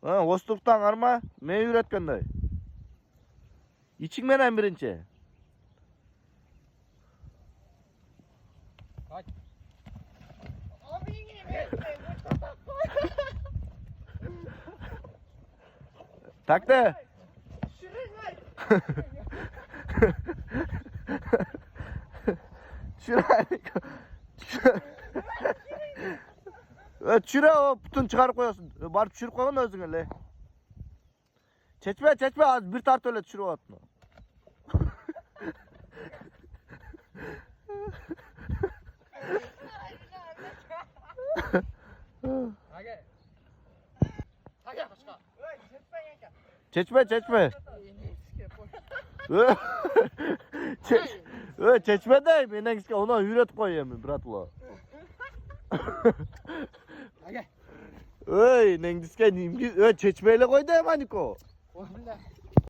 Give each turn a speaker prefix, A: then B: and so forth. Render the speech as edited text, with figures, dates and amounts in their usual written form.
A: Ha, ostuptan arma, me üretkenday. İçin menen birinci.
B: Kaç.
A: Takte. Çüre o bütün çıkarıp koyuyorsun. Barıp çürüp koyun özün öyle. Çeçme az bir tart öyle çürüp atma.
B: Hage. Hage başka.
A: Çeçme. Çeçme de benden ki ona üret koyayım bratla.
B: Hage.
A: Ey, neng diske nimgi, çeçmeyle koy da hemen ko.
B: Oğlum